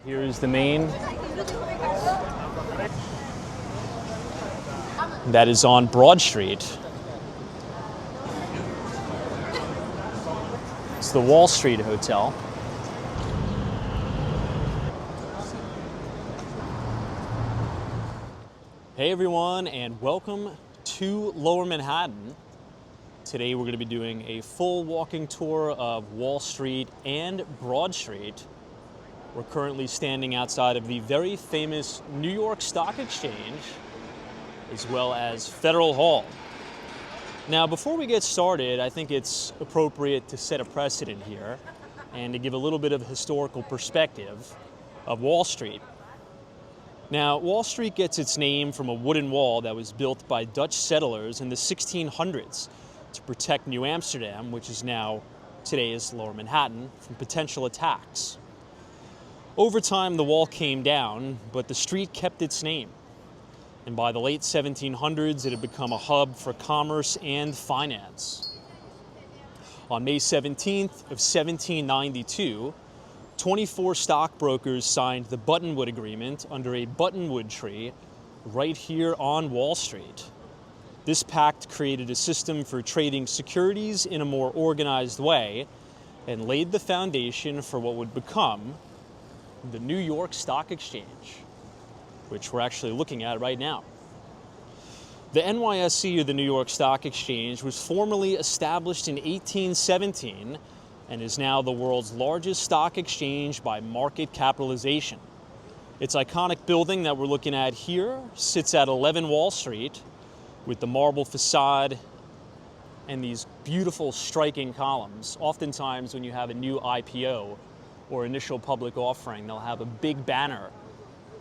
Here's the main. That is on Broad Street. It's the Wall Street Hotel. Hey everyone, and welcome to Lower Manhattan. Today we're going to be doing a full walking tour of Wall Street and Broad Street. We're currently standing outside of the very famous New York Stock Exchange, as well as Federal Hall. Now, before we get started, I think it's appropriate to set a precedent here and to give a little bit of historical perspective of Wall Street. Now, Wall Street gets its name from a wooden wall that was built by Dutch settlers in the 1600s to protect New Amsterdam, which is now today's Lower Manhattan, from potential attacks. Over time, the wall came down, but the street kept its name. And by the late 1700s, it had become a hub for commerce and finance. On May 17th of 1792, 24 stockbrokers signed the Buttonwood Agreement under a buttonwood tree right here on Wall Street. This pact created a system for trading securities in a more organized way and laid the foundation for what would become the New York Stock Exchange, which we're actually looking at right now. The NYSE, or the New York Stock Exchange, was formally established in 1817 and is now the world's largest stock exchange by market capitalization. Its iconic building that we're looking at here sits at 11 Wall Street with the marble facade and these beautiful striking columns. Oftentimes when you have a new IPO or initial public offering, they'll have a big banner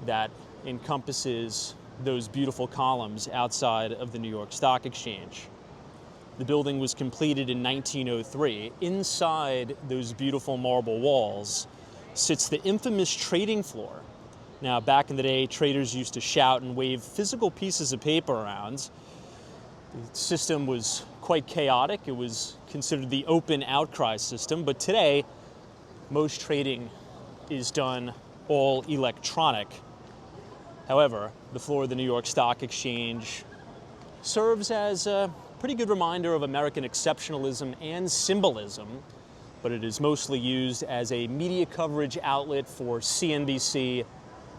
that encompasses those beautiful columns outside of the New York Stock Exchange. The building was completed in 1903. Inside those beautiful marble walls sits the infamous trading floor. Now, back in the day, traders used to shout and wave physical pieces of paper around. The system was quite chaotic. It was considered the open outcry system, but today, most trading is done all electronic. However, the floor of the New York Stock Exchange serves as a pretty good reminder of American exceptionalism and symbolism, but it is mostly used as a media coverage outlet for CNBC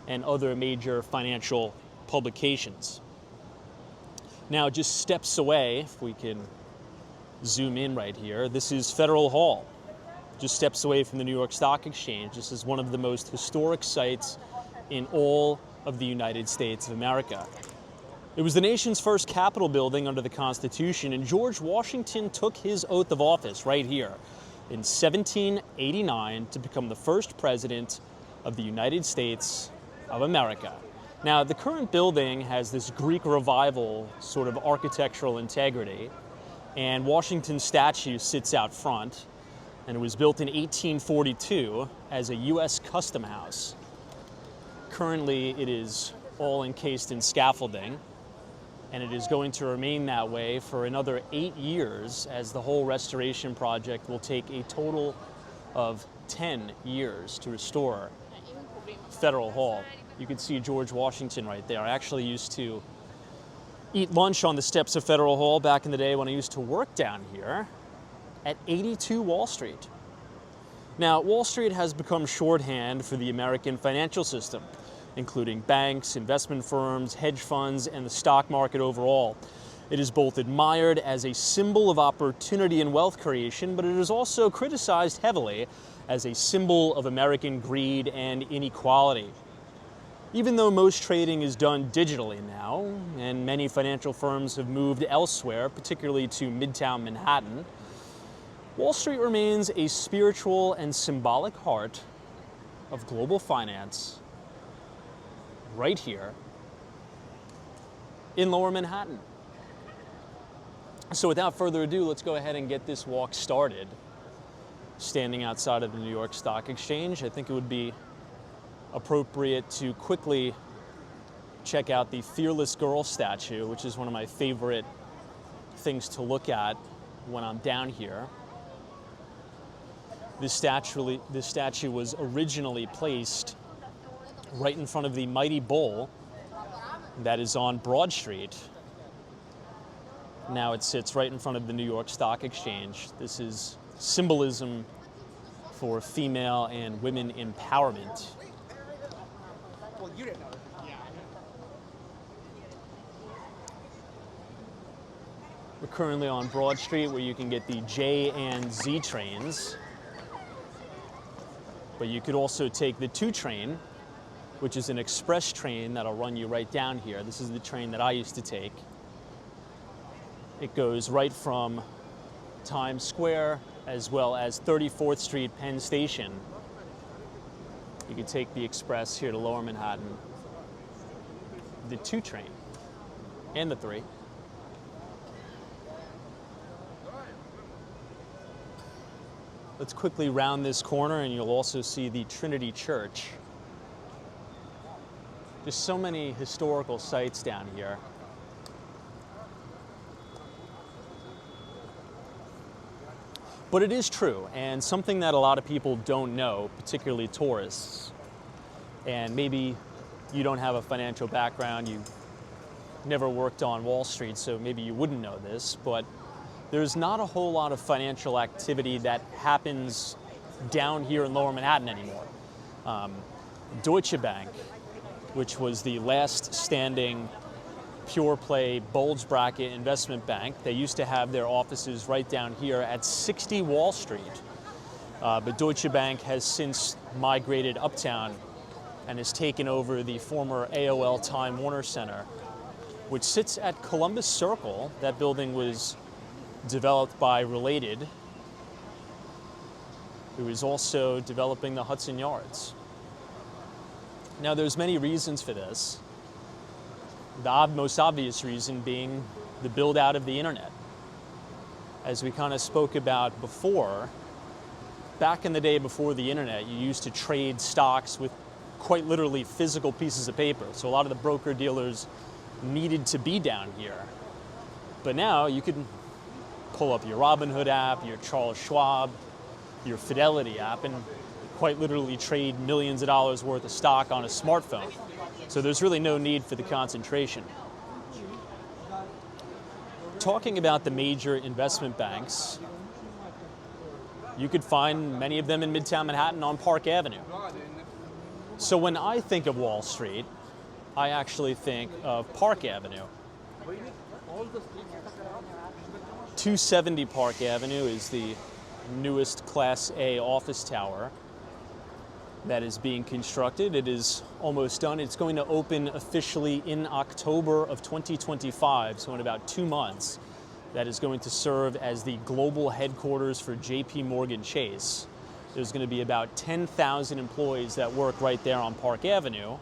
and other major financial publications. Now, just steps away, if we can zoom in right here, this is Federal Hall. Just steps away from the New York Stock Exchange. This is one of the most historic sites in all of the United States of America. It was the nation's first Capitol building under the Constitution, and George Washington took his oath of office right here in 1789 to become the first president of the United States of America. Now, the current building has this Greek Revival sort of architectural integrity, and Washington's statue sits out front, and it was built in 1842 as a U.S. custom house. Currently, it is all encased in scaffolding, and it is going to remain that way for another 8 years, as the whole restoration project will take a total of 10 years to restore Federal Hall. You can see George Washington right there. I actually used to eat lunch on the steps of Federal Hall back in the day when I used to work down here at 82 Wall Street. Now, Wall Street has become shorthand for the American financial system, including banks, investment firms, hedge funds, and the stock market overall. It is both admired as a symbol of opportunity and wealth creation, but it is also criticized heavily as a symbol of American greed and inequality. Even though most trading is done digitally now, and many financial firms have moved elsewhere, particularly to Midtown Manhattan, Wall Street remains a spiritual and symbolic heart of global finance right here in Lower Manhattan. So without further ado, let's go ahead and get this walk started. Standing outside of the New York Stock Exchange, I think it would be appropriate to quickly check out the Fearless Girl statue, which is one of my favorite things to look at when I'm down here. This statue was originally placed right in front of the Mighty Bull that is on Broad Street. Now it sits right in front of the New York Stock Exchange. This is symbolism for female and women empowerment. Well, you didn't know. Yeah. We're currently on Broad Street where you can get the J and Z trains. But you could also take the 2 train, which is an express train that'll run you right down here. This is the train that I used to take. It goes right from Times Square as well as 34th Street, Penn Station. You can take the express here to Lower Manhattan, the 2 train, and the 3. Let's quickly round this corner and you'll also see the Trinity Church. There's so many historical sites down here. But it is true, and something that a lot of people don't know, particularly tourists, and maybe you don't have a financial background, you never worked on Wall Street, so maybe you wouldn't know this, but there's not a whole lot of financial activity that happens down here in Lower Manhattan anymore. Deutsche Bank, which was the last standing pure play bulge bracket investment bank. They used to have their offices right down here at 60 Wall Street. But Deutsche Bank has since migrated uptown and has taken over the former AOL Time Warner Center, which sits at Columbus Circle. That building was developed by Related, who is also developing the Hudson Yards. Now, there's many reasons for this. The most obvious reason being the build out of the internet. As we kind of spoke about before, back in the day before the internet, you used to trade stocks with quite literally physical pieces of paper. So a lot of the broker dealers needed to be down here. But now you can pull up your Robinhood app, your Charles Schwab, your Fidelity app, and quite literally trade millions of dollars worth of stock on a smartphone. So there's really no need for the concentration. Talking about the major investment banks, you could find many of them in Midtown Manhattan on Park Avenue. So when I think of Wall Street, I actually think of Park Avenue. 270 Park Avenue is the newest Class A office tower that is being constructed. It is almost done. It's going to open officially in October of 2025, so in about 2 months. That is going to serve as the global headquarters for JP Morgan Chase. There's going to be about 10,000 employees that work right there on Park Avenue.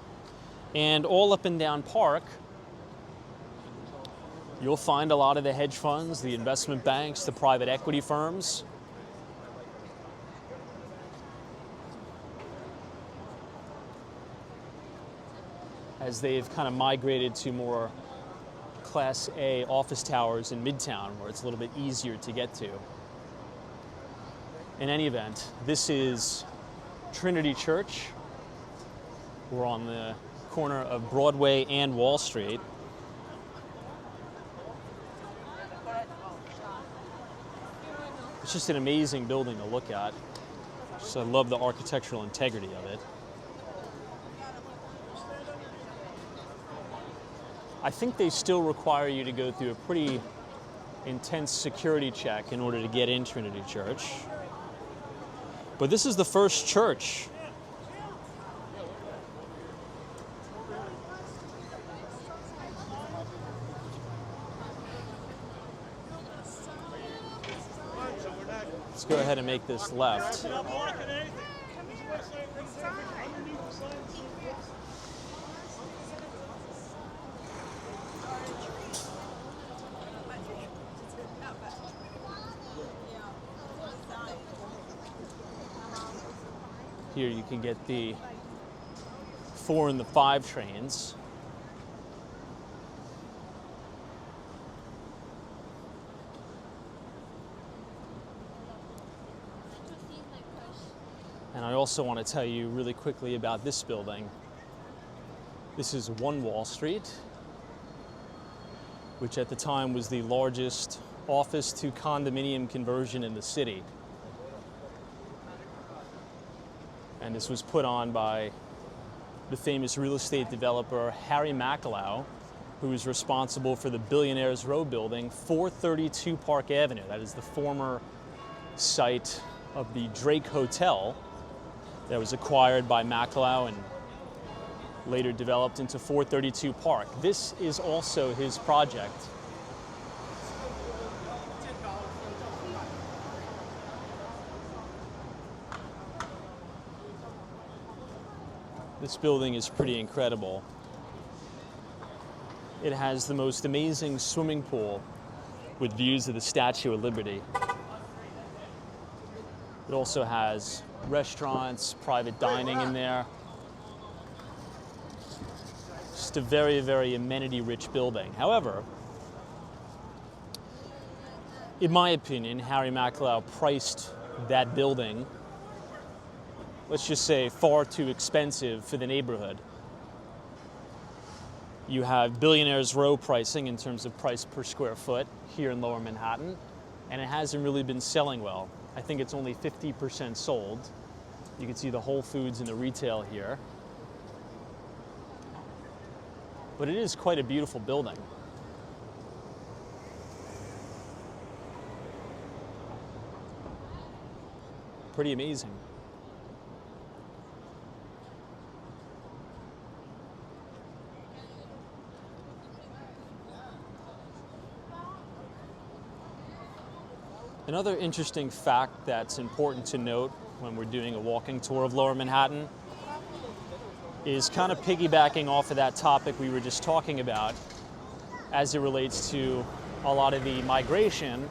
And all up and down Park, you'll find a lot of the hedge funds, the investment banks, the private equity firms. As they've kind of migrated to more Class A office towers in Midtown, where it's a little bit easier to get to. In any event, this is Trinity Church. We're on the corner of Broadway and Wall Street. It's just an amazing building to look at. I love the architectural integrity of it. I think they still require you to go through a pretty intense security check in order to get in Trinity Church. But this is the first church. Let's go ahead and make this left. Here you can get the 4 and the 5 trains. And I also want to tell you really quickly about this building. This is One Wall Street, which at the time was the largest office to condominium conversion in the city. And this was put on by the famous real estate developer Harry.Malloy, who is responsible for the Billionaires Row building, 432 Park Avenue. That is the former site of the Drake Hotel that was acquired by Malloy and later developed into 432 Park. This is also his project. This building is pretty incredible. It has the most amazing swimming pool with views of the Statue of Liberty. It also has restaurants, private dining in there. Just a very, very amenity-rich building. However, in my opinion, Harry.Malloy priced that building, let's just say, far too expensive for the neighborhood. You have Billionaires Row pricing in terms of price per square foot here in Lower Manhattan, and it hasn't really been selling well. I think it's only 50% sold. You can see the Whole Foods and the retail here. But it is quite a beautiful building. Pretty amazing. Another interesting fact that's important to note when we're doing a walking tour of Lower Manhattan is kind of piggybacking off of that topic we were just talking about as it relates to a lot of the migration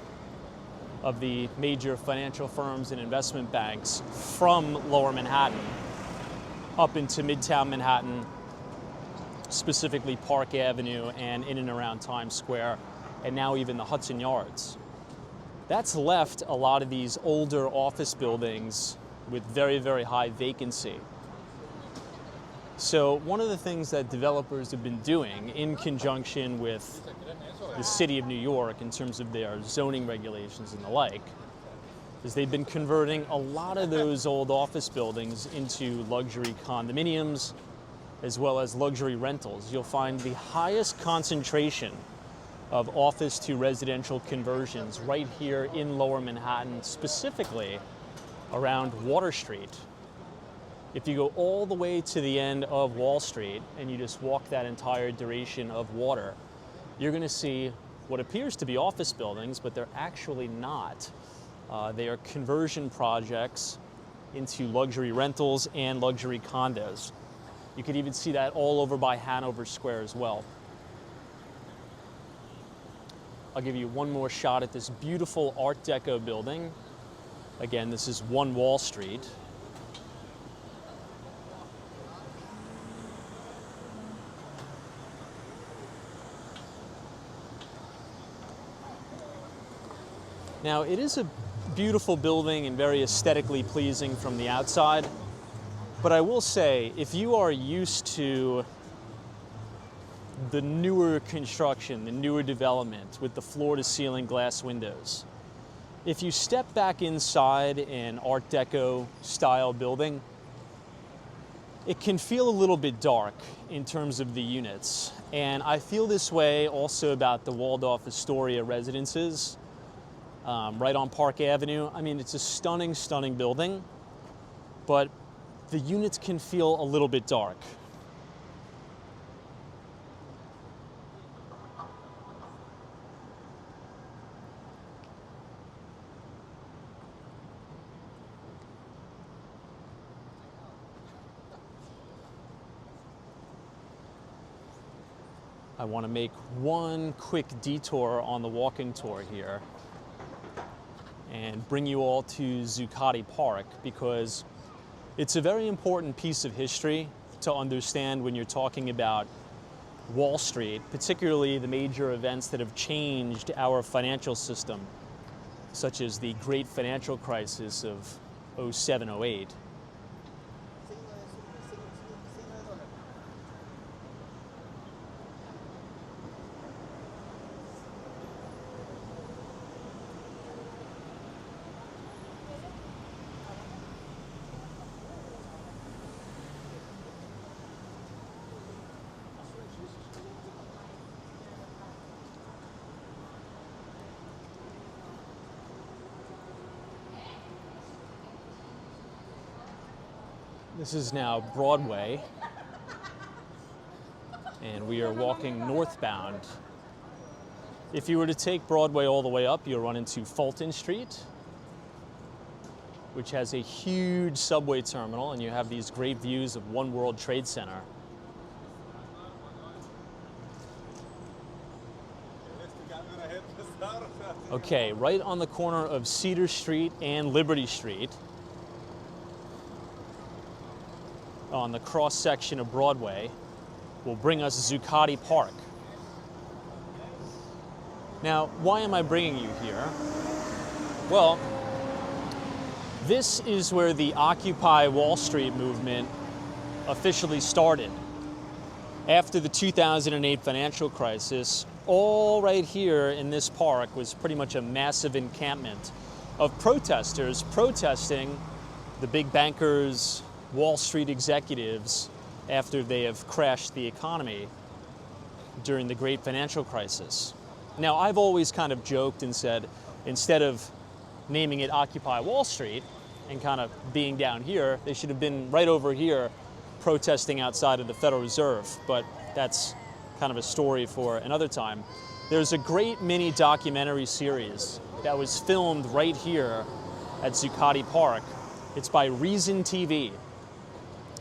of the major financial firms and investment banks from Lower Manhattan up into Midtown Manhattan, specifically Park Avenue and in and around Times Square, and now even the Hudson Yards. That's left a lot of these older office buildings with very, very high vacancy. So one of the things that developers have been doing in conjunction with the city of New York in terms of their zoning regulations and the like, is they've been converting a lot of those old office buildings into luxury condominiums as well as luxury rentals. You'll find the highest concentration of office to residential conversions right here in Lower Manhattan, specifically around Water Street. If you go all the way to the end of Wall Street and you just walk that entire duration of Water, you're going to see what appears to be office buildings, but they're actually not. They are conversion projects into luxury rentals and luxury condos. You could even see that all over by Hanover Square as well. I'll give you one more shot at this beautiful Art Deco building. Again, this is One Wall Street. Now, it is a beautiful building and very aesthetically pleasing from the outside, but I will say, if you are used to the newer construction, the newer development with the floor-to-ceiling glass windows, if you step back inside an Art Deco style building, it can feel a little bit dark in terms of the units. And I feel this way also about the Waldorf Astoria residences right on Park Avenue. I mean, it's a stunning, stunning building, but the units can feel a little bit dark. I want to make one quick detour on the walking tour here and bring you all to Zuccotti Park, because it's a very important piece of history to understand when you're talking about Wall Street, particularly the major events that have changed our financial system, such as the great financial crisis of 07-08. This is now Broadway, and we are walking northbound. If you were to take Broadway all the way up, you'll run into Fulton Street, which has a huge subway terminal, and you have these great views of One World Trade Center. Okay, right on the corner of Cedar Street and Liberty Street, on the cross section of Broadway, will bring us Zuccotti Park. Now, why am I bringing you here? Well, this is where the Occupy Wall Street movement officially started. After the 2008 financial crisis, all right here in this park was pretty much a massive encampment of protesters protesting the big bankers, Wall Street executives, after they have crashed the economy during the great financial crisis. Now, I've always kind of joked and said, instead of naming it Occupy Wall Street and kind of being down here, they should have been right over here protesting outside of the Federal Reserve, but that's kind of a story for another time. There's a great mini documentary series that was filmed right here at Zuccotti Park. It's by Reason TV.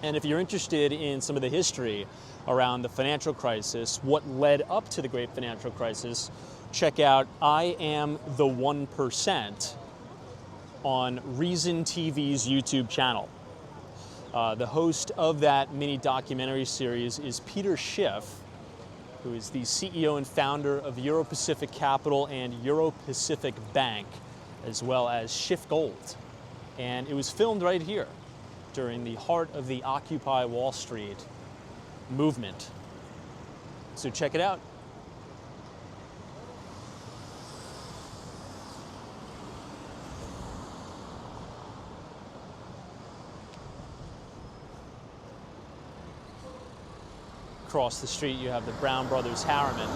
And if you're interested in some of the history around the financial crisis, what led up to the great financial crisis, check out I Am the 1% on Reason TV's YouTube channel. The host of that mini documentary series is Peter Schiff, who is the CEO and founder of Euro-Pacific Capital and Euro-Pacific Bank, as well as Schiff Gold. And it was filmed right here during the heart of the Occupy Wall Street movement. So check it out. Across the street, you have the Brown Brothers Harriman.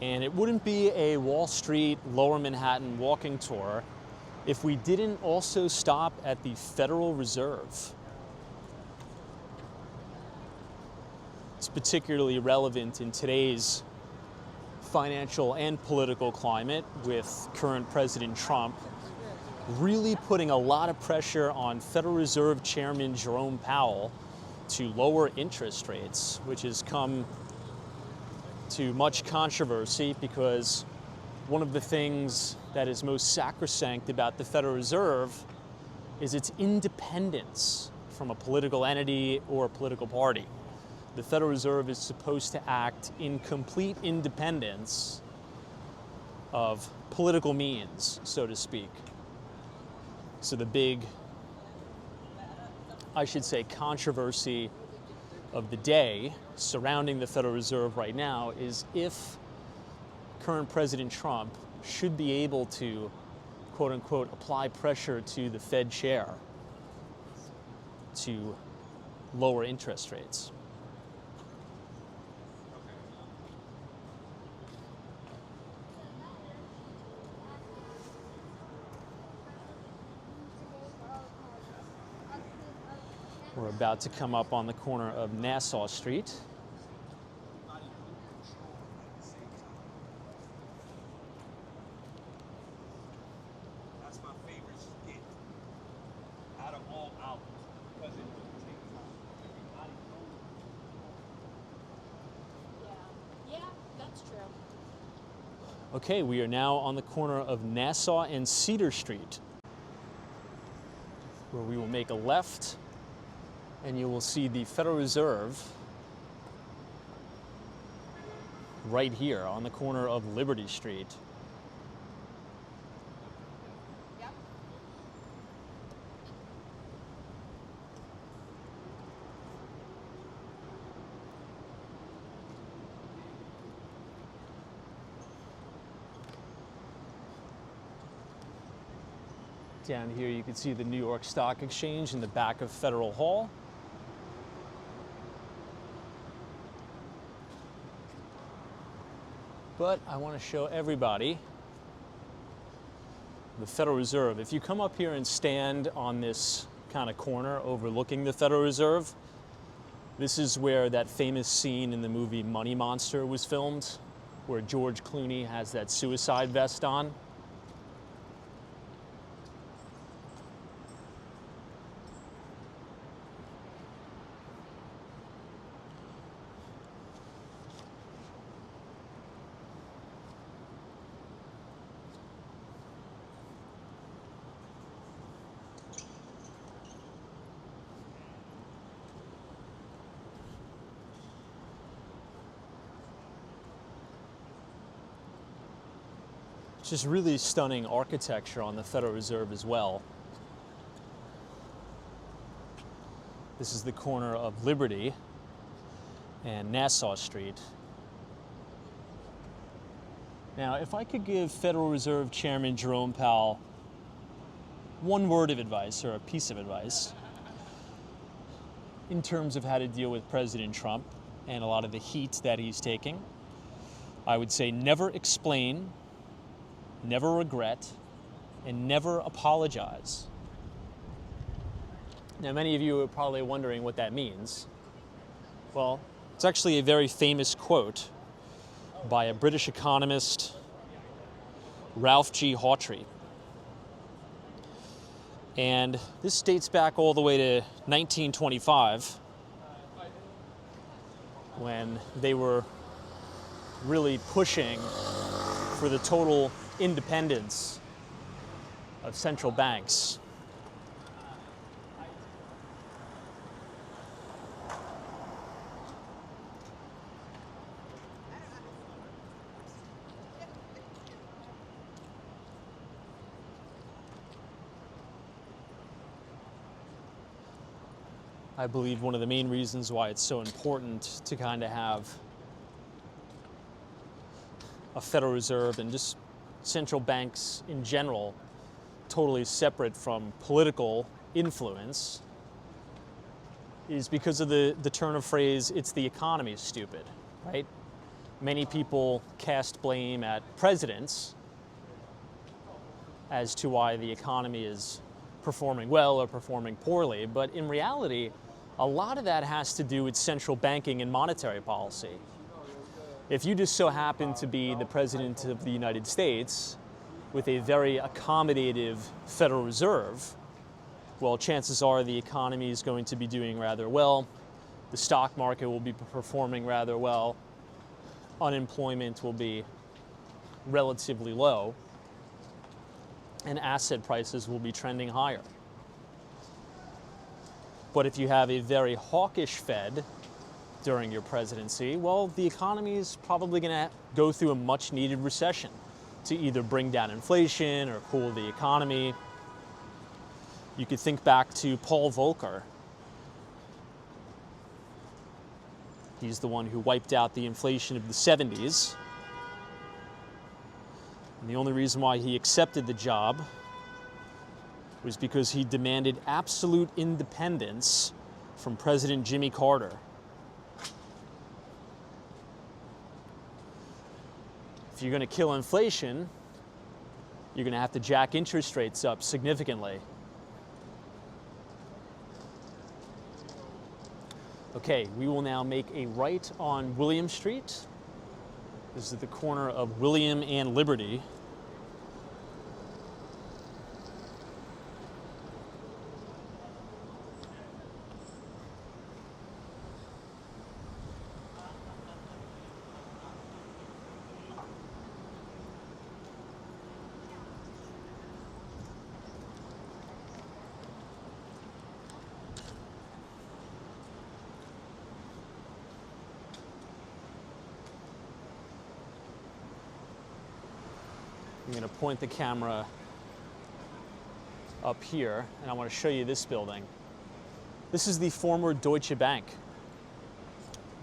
And it wouldn't be a Wall Street, Lower Manhattan walking tour if we didn't also stop at the Federal Reserve. It's particularly relevant in today's financial and political climate, with current President Trump really putting a lot of pressure on Federal Reserve Chairman Jerome Powell to lower interest rates, which has come to much controversy because one of the things that is most sacrosanct about the Federal Reserve is its independence from a political entity or a political party. The Federal Reserve is supposed to act in complete independence of political means, so to speak. So the big, I should say, controversy of the day surrounding the Federal Reserve right now is if current President Trump should be able to, quote unquote, apply pressure to the Fed chair to lower interest rates. We're about to come up on the corner of Nassau Street. That's my favorite skit out of all albums because it doesn't take time. Everybody knows. Yeah, that's true. Okay, we are now on the corner of Nassau and Cedar Street, where we will make a left and you will see the Federal Reserve right here on the corner of Liberty Street. Yep. Down here you can see the New York Stock Exchange in the back of Federal Hall. But I want to show everybody the Federal Reserve. If you come up here and stand on this kind of corner overlooking the Federal Reserve, this is where that famous scene in the movie Money Monster was filmed, where George Clooney has that suicide vest on. Just really stunning architecture on the Federal Reserve as well. This is the corner of Liberty and Nassau Street. Now, if I could give Federal Reserve Chairman Jerome Powell one word of advice, or a piece of advice, in terms of how to deal with President Trump and a lot of the heat that he's taking, I would say never explain, never regret, and never apologize. Now, many of you are probably wondering what that means. Well, it's actually a very famous quote by a British economist, Ralph G. Hawtrey. And this dates back all the way to 1925, when they were really pushing for the total independence of central banks. I believe one of the main reasons why it's so important to kind of have a Federal Reserve and just central banks in general totally separate from political influence is because of the turn of phrase, it's the economy, stupid, right? Many people cast blame at presidents as to why the economy is performing well or performing poorly, but in reality, a lot of that has to do with central banking and monetary policy. If you just so happen to be the President of the United States with a very accommodative Federal Reserve, well, chances are the economy is going to be doing rather well, the stock market will be performing rather well, unemployment will be relatively low, and asset prices will be trending higher. But if you have a very hawkish Fed during your presidency, well, the economy is probably going to go through a much needed recession to either bring down inflation or cool the economy. You could think back to Paul Volcker. He's the one who wiped out the inflation of the 70s. And the only reason why he accepted the job was because he demanded absolute independence from President Jimmy Carter. If you're going to kill inflation, you're going to have to jack interest rates up significantly. Okay, we will now make a right on William Street. This is the corner of William and Liberty. I'm going to point the camera up here, and I want to show you this building. This is the former Deutsche Bank,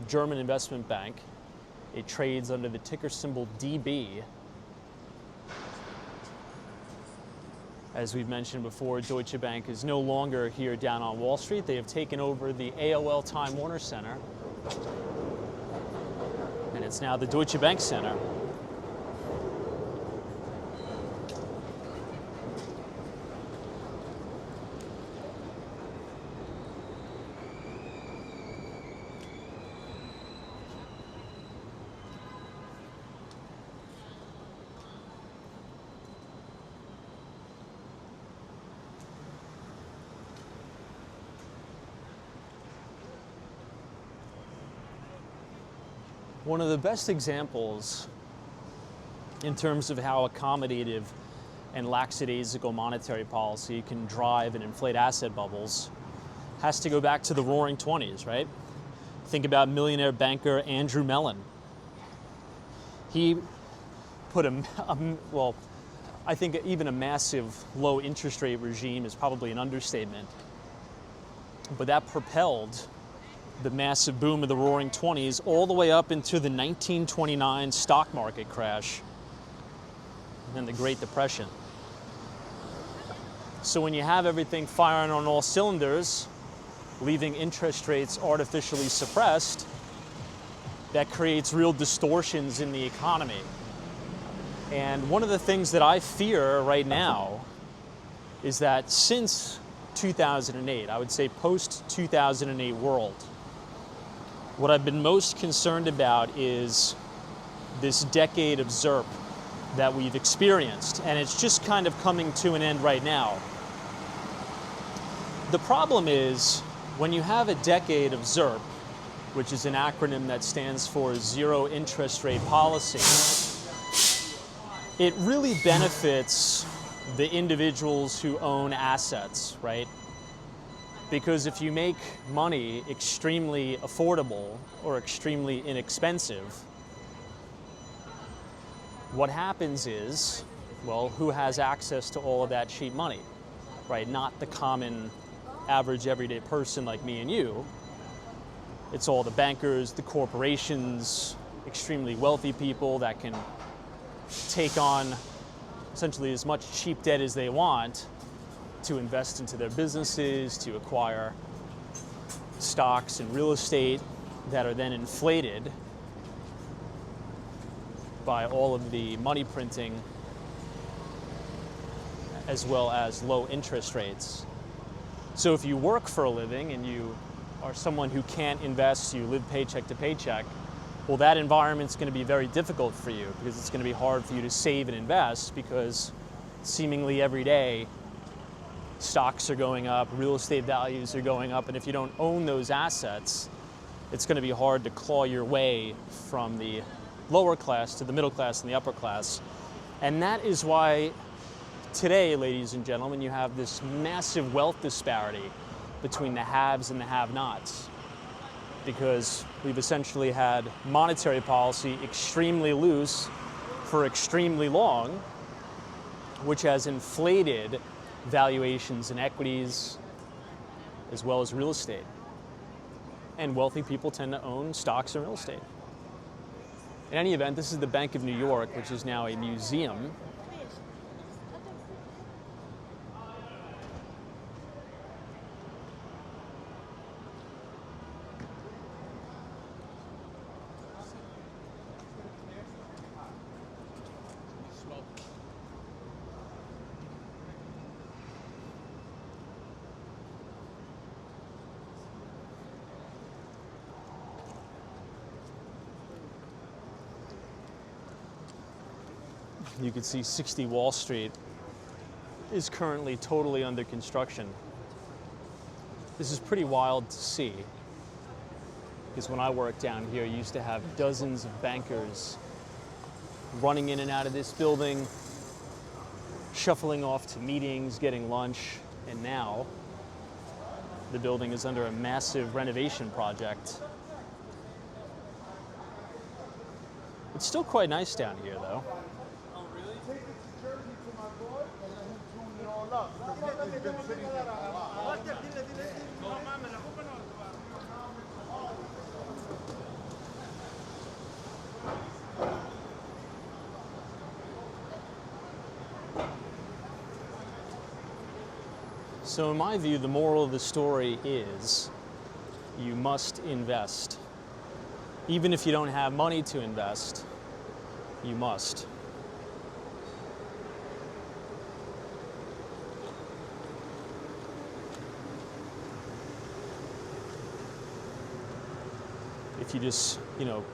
German investment bank. It trades under the ticker symbol DB. As we've mentioned before, Deutsche Bank is no longer here down on Wall Street. They have taken over the AOL Time Warner Center, and it's now the Deutsche Bank Center. One of the best examples in terms of how accommodative and lackadaisical monetary policy can drive and inflate asset bubbles has to go back to the Roaring '20s, right? Think about millionaire banker Andrew Mellon. He put well, I think even a massive low interest rate regime is probably an understatement, but that propelled the massive boom of the Roaring '20s all the way up into the 1929 stock market crash and the Great Depression. So when you have everything firing on all cylinders, leaving interest rates artificially suppressed, that creates real distortions in the economy. And one of the things that I fear right now is that since 2008, I would say post-2008 world, what I've been most concerned about is this decade of ZIRP that we've experienced, and it's just kind of coming to an end right now. The problem is, when you have a decade of ZIRP, which is an acronym that stands for Zero Interest Rate Policy, it really benefits the individuals who own assets, right? Because if you make money extremely affordable or extremely inexpensive, what happens is, well, who has access to all of that cheap money, right? Not the common, average, everyday person like me and you. It's all the bankers, the corporations, extremely wealthy people that can take on essentially as much cheap debt as they want to invest into their businesses, to acquire stocks and real estate that are then inflated by all of the money printing as well as low interest rates. So if you work for a living and you are someone who can't invest, you live paycheck to paycheck, well, that environment's going to be very difficult for you because it's going to be hard for you to save and invest because seemingly every day stocks are going up, real estate values are going up, and if you don't own those assets, it's going to be hard to claw your way from the lower class to the middle class and the upper class. And that is why today, ladies and gentlemen, you have this massive wealth disparity between the haves and the have-nots, because we've essentially had monetary policy extremely loose for extremely long, which has inflated valuations in equities as well as real estate. And wealthy people tend to own stocks and real estate. In any event, this is the Bank of New York, which is now a museum. You can see 60 Wall Street is currently totally under construction. This is pretty wild to see, because when I worked down here, you used to have dozens of bankers running in and out of this building, shuffling off to meetings, getting lunch, and now the building is under a massive renovation project. It's still quite nice down here, though. So in my view, the moral of the story is you must invest. Even if you don't have money to invest, you must. If you just,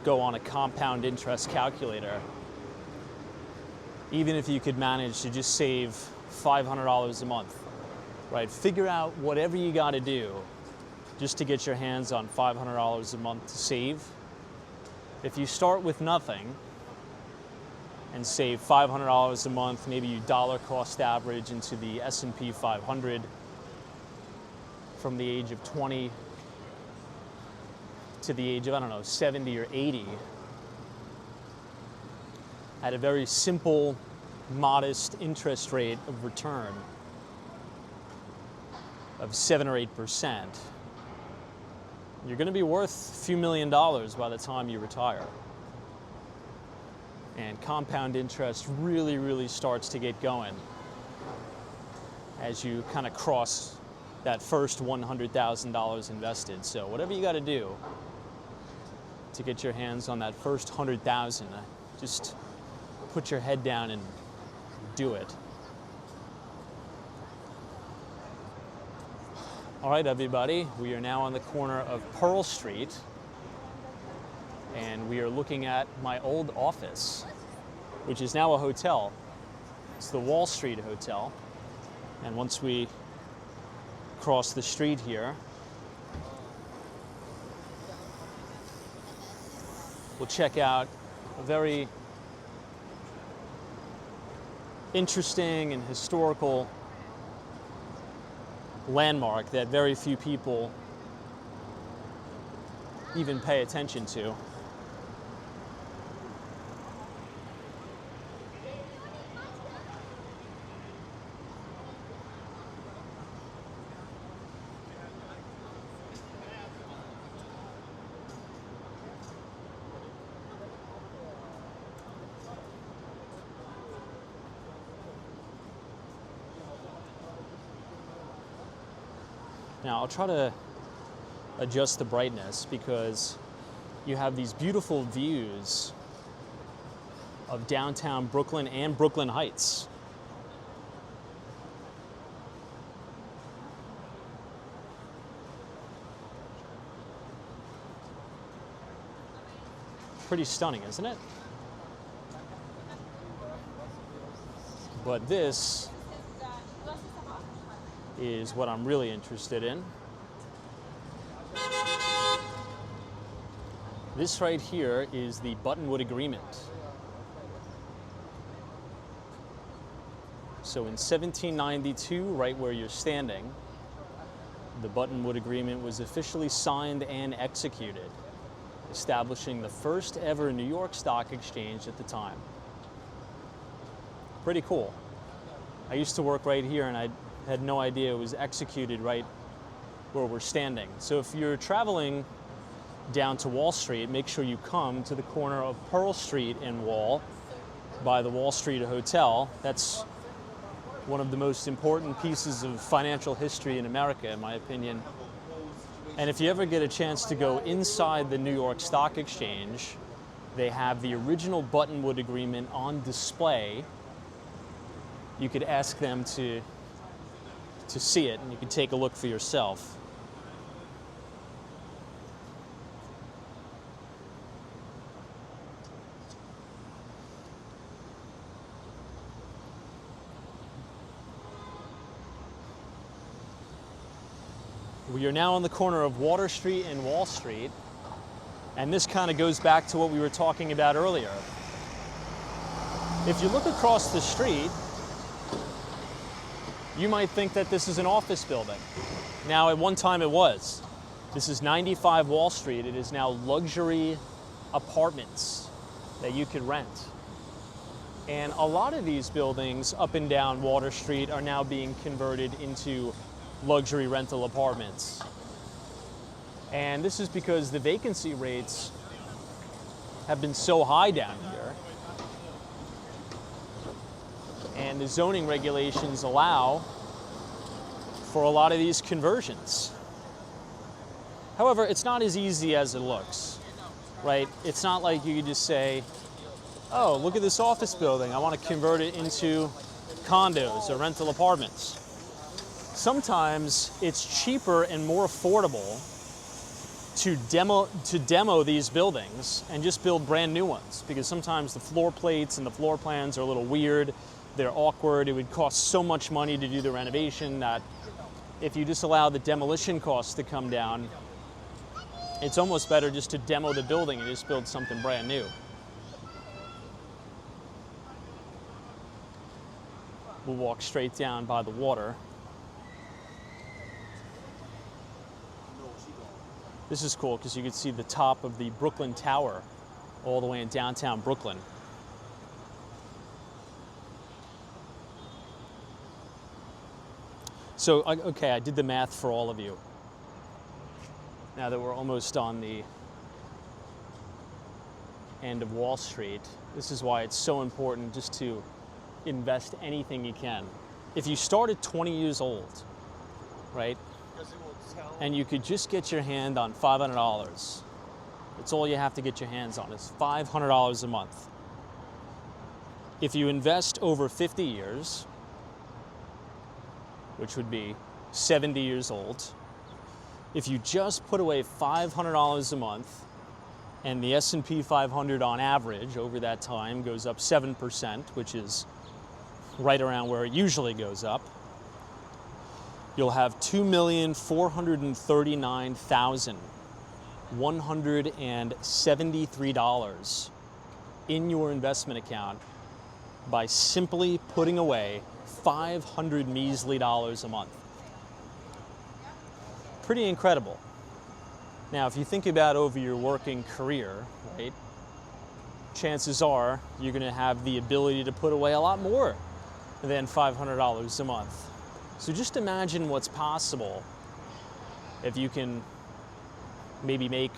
go on a compound interest calculator, even if you could manage to just save $500 a month, right? Figure out whatever you got to do just to get your hands on $500 a month to save. if you start with nothing and save $500 a month, maybe you dollar cost average into the S&P 500 from the age of 20 to the age of, I don't know, 70 or 80, at a very simple, modest interest rate of return of 7 or 8%, you're going to be worth a few $1 million by the time you retire. And compound interest really, really starts to get going as you kind of cross that first $100,000 invested. So whatever you got to do to get your hands on that first 100,000, just put your head down and do it. All right, everybody, we are now on the corner of Pearl Street, and we are looking at my old office, which is now a hotel. It's the Wall Street Hotel. And once we cross the street here, we'll check out a very interesting and historical landmark that very few people even pay attention to. Now, I'll try to adjust the brightness because you have these beautiful views of downtown Brooklyn and Brooklyn Heights. Pretty stunning, isn't it? But this is what I'm really interested in. This right here is the Buttonwood Agreement. So in 1792, right where you're standing, the Buttonwood Agreement was officially signed and executed, establishing the first ever New York Stock Exchange at the time. Pretty cool. I used to work right here and I had no idea it was executed right where we're standing. So if you're traveling down to Wall Street, make sure you come to the corner of Pearl Street and Wall by the Wall Street Hotel. That's one of the most important pieces of financial history in America, in my opinion. And if you ever get a chance to go inside the New York Stock Exchange, they have the original Buttonwood Agreement on display. You could ask them to see it, and you can take a look for yourself. We are now on the corner of Water Street and Wall Street, and this kind of goes back to what we were talking about earlier. If you look across the street, you might think that this is an office building. Now, at one time it was. This is 95 Wall Street. It is now luxury apartments that you could rent. And a lot of these buildings up and down Water Street are now being converted into luxury rental apartments. And this is because the vacancy rates have been so high down here. And the zoning regulations allow for a lot of these conversions. However, it's not as easy as it looks, right? It's not like you could just say, oh, look at this office building. I want to convert it into condos or rental apartments. Sometimes it's cheaper and more affordable to demo these buildings and just build brand new ones, because sometimes the floor plates and the floor plans are a little weird. They're awkward. It would cost so much money to do the renovation that if you just allow the demolition costs to come down, It's almost better just to demo the building and just build something brand new. We'll walk straight down by the water. This is cool because you can see the top of the Brooklyn Tower all the way in downtown Brooklyn. So, okay, I did the math for all of you. Now that we're almost on the end of Wall Street, this is why it's so important just to invest anything you can. If you start at 20 years old, right, and you could just get your hand on $500, that's all you have to get your hands on, is $500 a month. If you invest over 50 years, which would be 70 years old, if you just put away $500 a month, and the S&P 500 on average over that time goes up 7%, which is right around where it usually goes up, you'll have $2,439,173 in your investment account by simply putting away $500 measly a month. Pretty incredible. Now, if you think about over your working career, right, chances are you're going to have the ability to put away a lot more than $500 a month. So just imagine what's possible if you can maybe make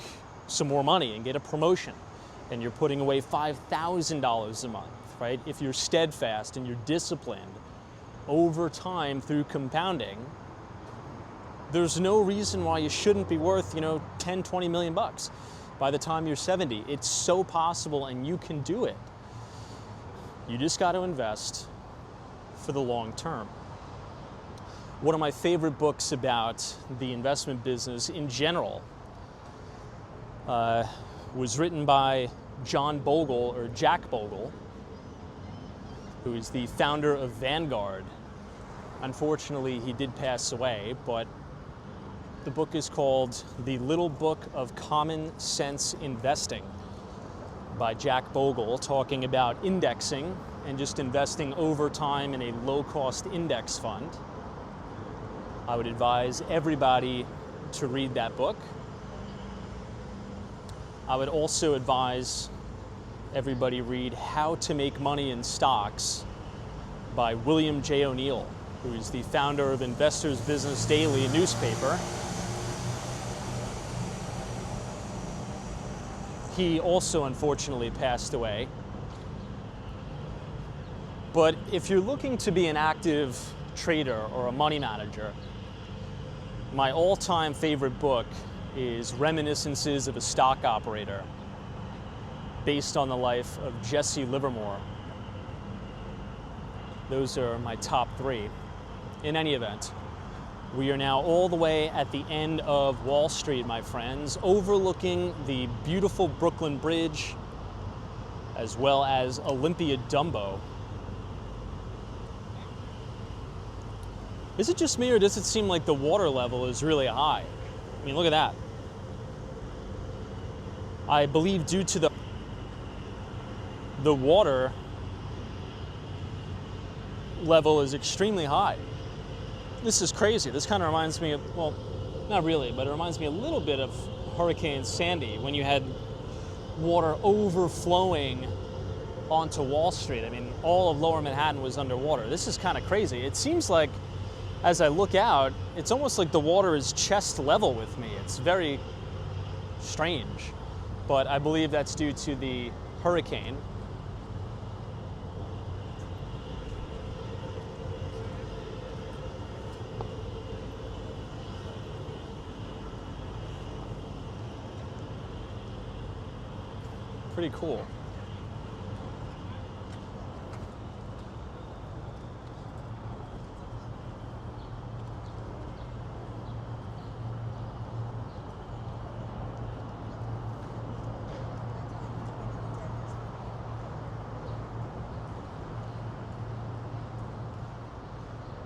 some more money and get a promotion and you're putting away $5,000 a month, right? If you're steadfast and you're disciplined over time through compounding, there's no reason why you shouldn't be worth, 10, 20 million bucks by the time you're 70. It's so possible and you can do it. You just got to invest for the long term. One of my favorite books about the investment business in general was written by John Bogle, or Jack Bogle, who is the founder of Vanguard. Unfortunately, he did pass away, but the book is called The Little Book of Common Sense Investing by Jack Bogle, talking about indexing and just investing over time in a low-cost index fund. I would advise everybody to read that book. I would also advise everybody read How to Make Money in Stocks by William J. O'Neill, who is the founder of Investors Business Daily newspaper. He also unfortunately passed away. But if you're looking to be an active trader or a money manager, my all-time favorite book is Reminiscences of a Stock Operator, based on the life of Jesse Livermore. Those are my top three. In any event, we are now all the way at the end of Wall Street, my friends, overlooking the beautiful Brooklyn Bridge, as well as Olympia Dumbo. Is it just me, or does it seem like the water level is really high? I mean, look at that. I believe due to the water level is extremely high. This is crazy. This kind of reminds me of, well, not really, but it reminds me a little bit of Hurricane Sandy, when you had water overflowing onto Wall Street. I mean, all of Lower Manhattan was underwater. This is kind of crazy. It seems like, as I look out, it's almost like the water is chest level with me. It's very strange, but I believe that's due to the hurricane. Pretty cool.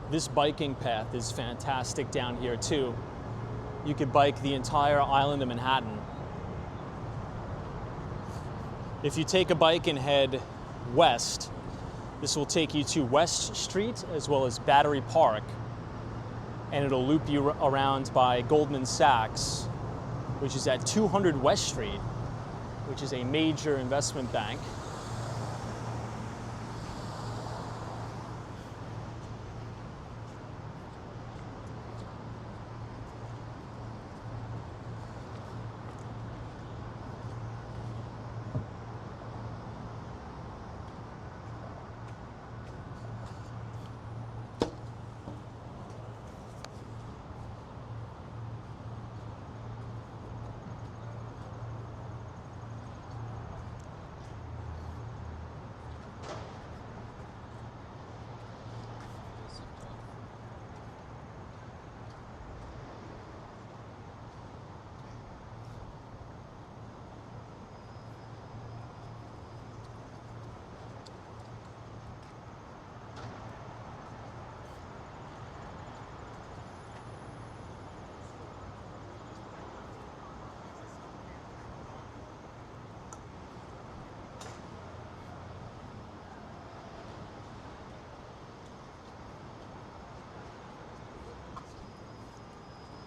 This biking path is fantastic down here too. You could bike the entire island of Manhattan If you take a bike and head west, this will take you to West Street as well as Battery Park, and it'll loop you around by Goldman Sachs, which is at 200 West Street, which is a major investment bank.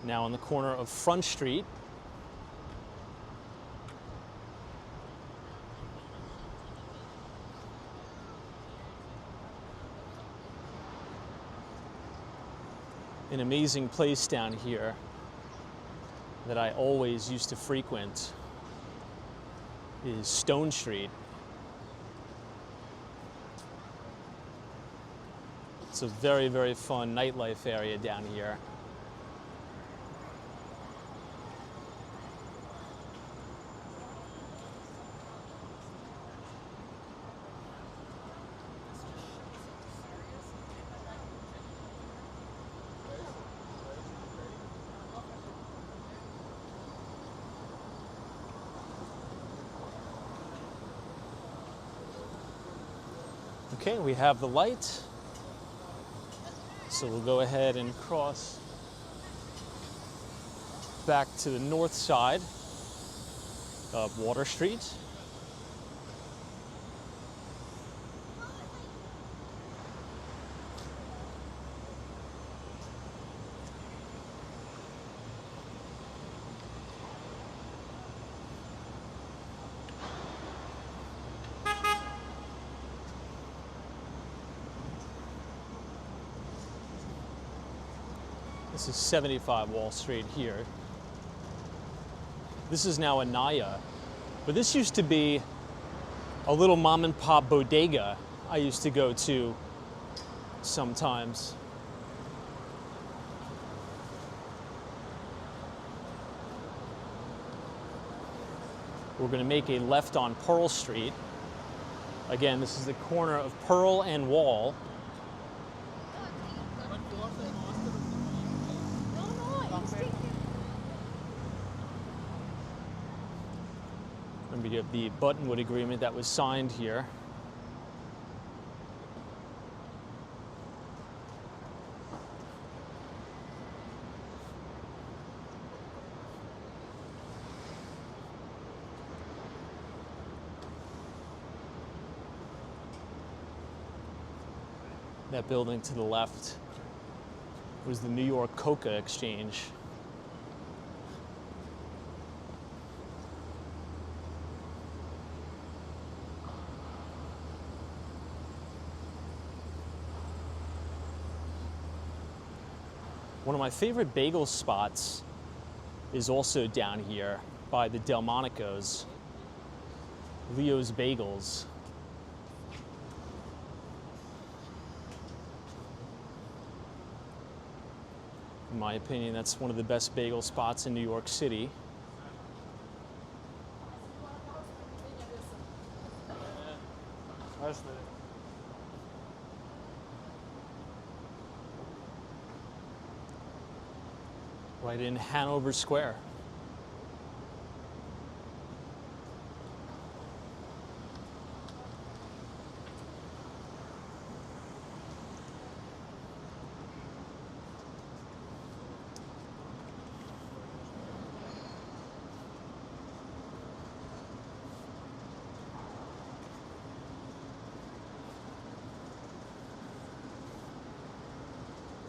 Now on the corner of Front Street. An amazing place down here that I always used to frequent is Stone Street. It's a very, very fun nightlife area down here. Okay, we have the light. So we'll go ahead and cross back to the north side of Water Street. This is 75 Wall Street here. This is now a Naya, but this used to be a little mom and pop bodega I used to go to sometimes. We're going to make a left on Pearl Street. Again, this is the corner of Pearl and Wall. Remember, you have the Buttonwood Agreement that was signed here. That building to the left was the New York Coca Exchange. One of my favorite bagel spots is also down here by the Delmonico's, Leo's Bagels. In my opinion, that's one of the best bagel spots in New York City. Right in Hanover Square.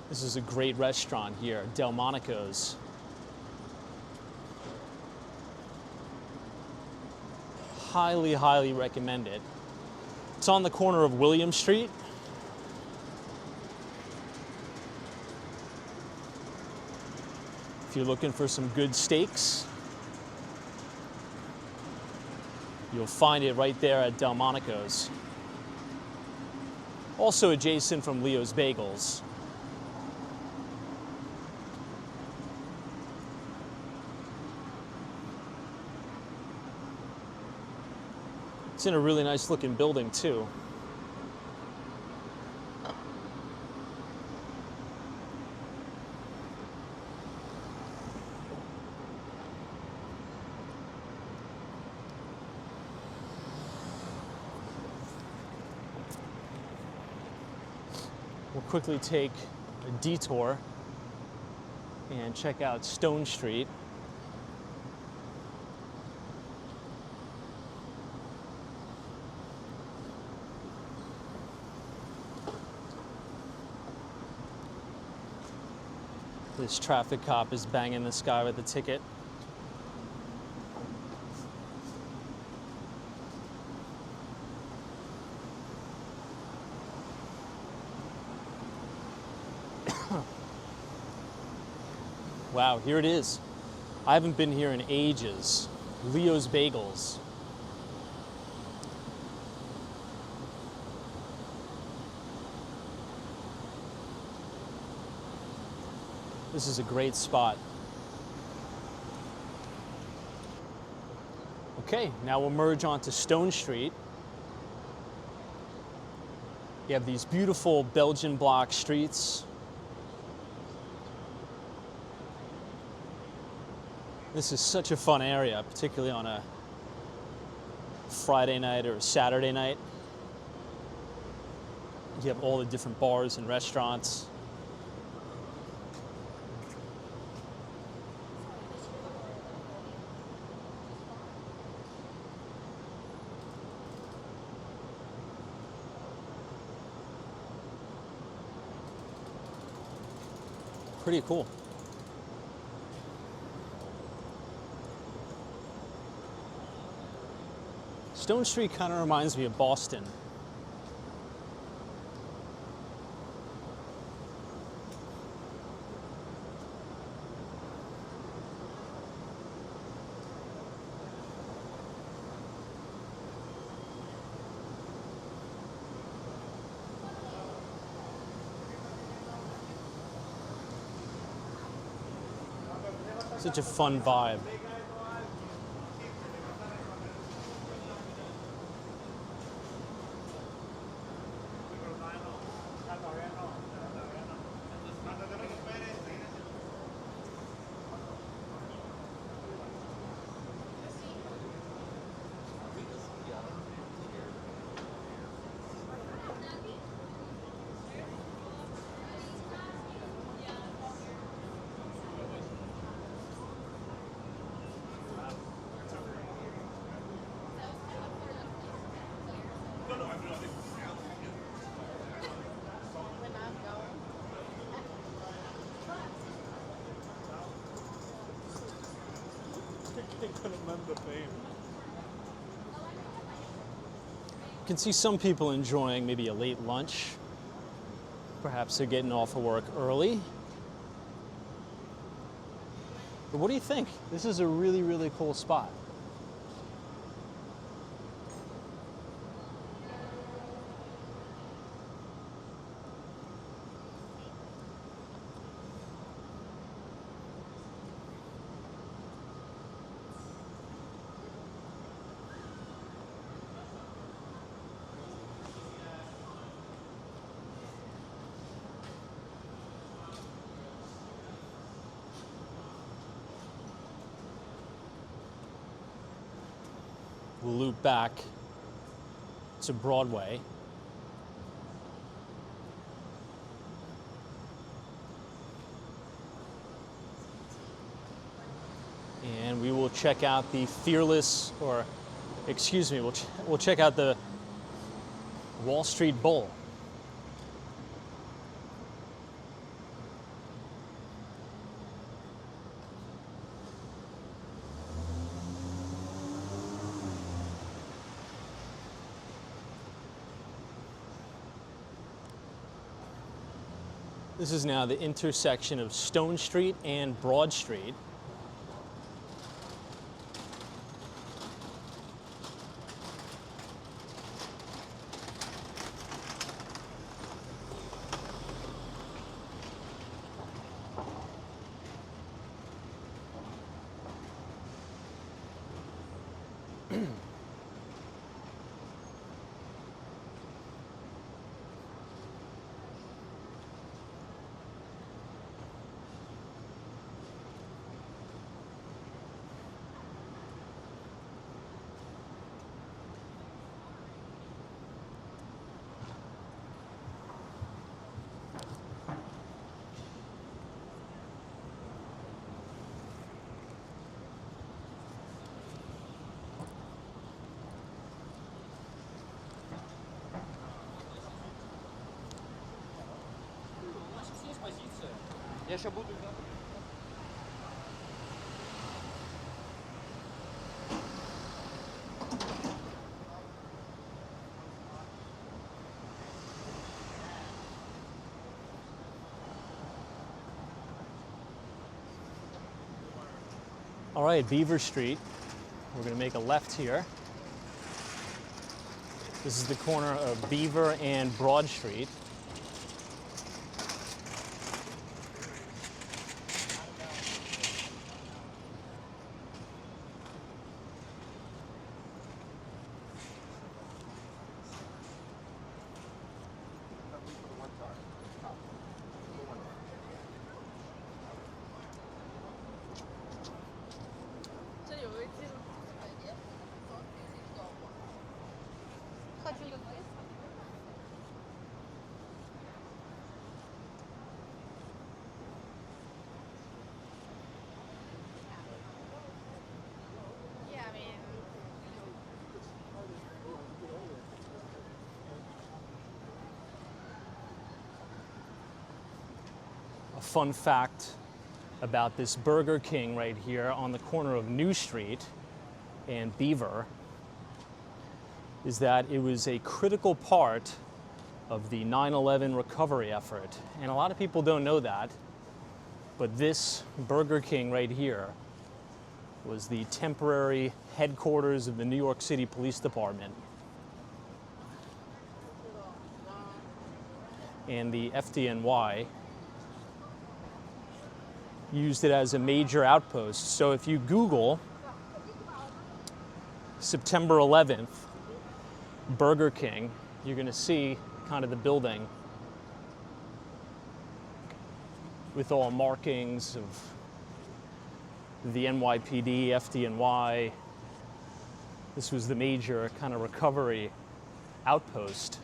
This is a great restaurant here, Delmonico's. Highly, highly recommend it. It's on the corner of William Street. If you're looking for some good steaks, you'll find it right there at Delmonico's. Also adjacent from Leo's Bagels. It's in a really nice looking building too. We'll quickly take a detour and check out Stone Street. This traffic cop is banging this guy with a ticket. Wow, here it is. I haven't been here in ages. Leo's Bagels. This is a great spot. Okay, now we'll merge onto Stone Street. You have these beautiful Belgian block streets. This is such a fun area, particularly on a Friday night or a Saturday night. You have all the different bars and restaurants. Pretty cool. Stone Street kind of reminds me of Boston. Such a fun vibe. You can see some people enjoying maybe a late lunch. Perhaps they're getting off of work early. But what do you think? This is a really, really cool spot. We'll loop back to Broadway. And we will check out the Fearless, or excuse me, we'll check out the Wall Street Bull. This is now the intersection of Stone Street and Broad Street. Я ще буду. All right, Beaver Street. We're going to make a left here. This is the corner of Beaver and Broad Street. A fun fact about this Burger King right here on the corner of New Street and Beaver is that it was a critical part of the 9/11 recovery effort. And a lot of people don't know that, but this Burger King right here was the temporary headquarters of the New York City Police Department. And the FDNY used it as a major outpost. So if you Google September 11th, Burger King, you're going to see kind of the building with all markings of the NYPD, FDNY. This was the major kind of recovery outpost.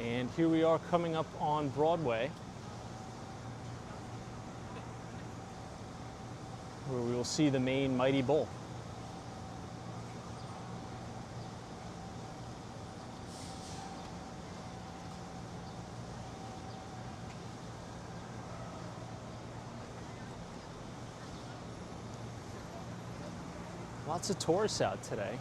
And here we are coming up on Broadway, where we will see the main Mighty Bull. Lots of tourists out today.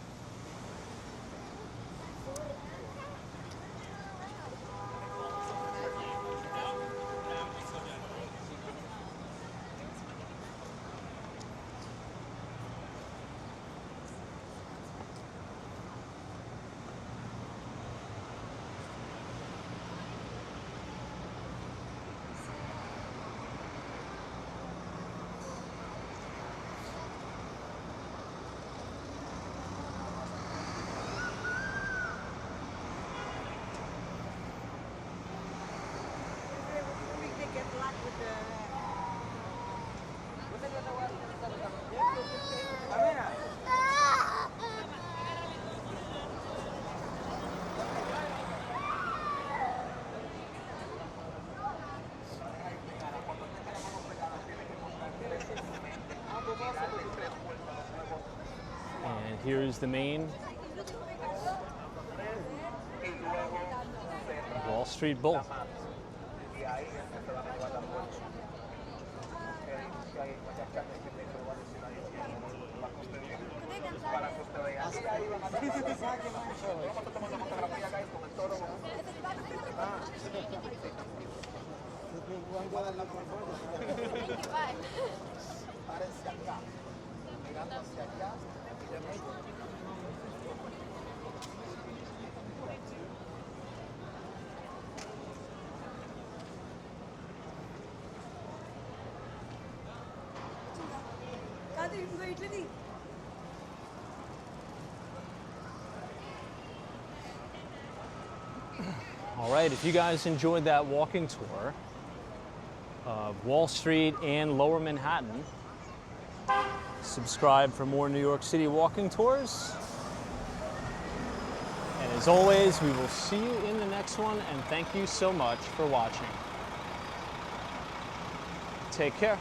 here's the main Wall Street Bull. All right, if you guys enjoyed that walking tour of Wall Street and Lower Manhattan, subscribe for more New York City walking tours. And as always, we will see you in the next one, and thank you so much for watching. Take care.